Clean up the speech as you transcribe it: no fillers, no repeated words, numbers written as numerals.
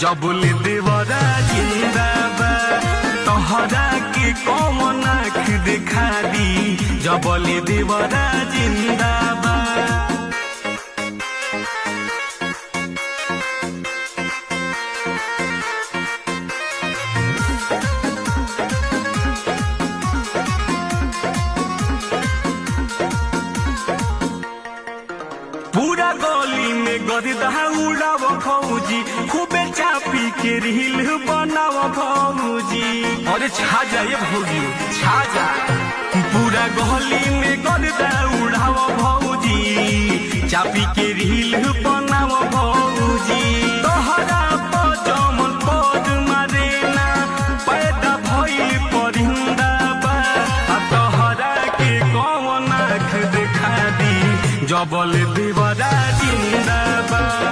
जबुल देवरा जिंदाबाद तोहरा के कौन आँख दिखा दी जबुल देवरा जिंदाबाद। पूरा गली में गर्दा उड़ाव फौजी खूबे चापी के रील बनाव फौजी। अरे छा जाए भौजी छा जा। पूरा गली में गर्दा उड़ाव फौजी चापी के रील बनाव फौजी। तोहरा पजमन पद मारे ना पैदा भइल परिंदा बा तोहरा के कौन आँख दिखा दी जबुल देवरा जिंदाबाद।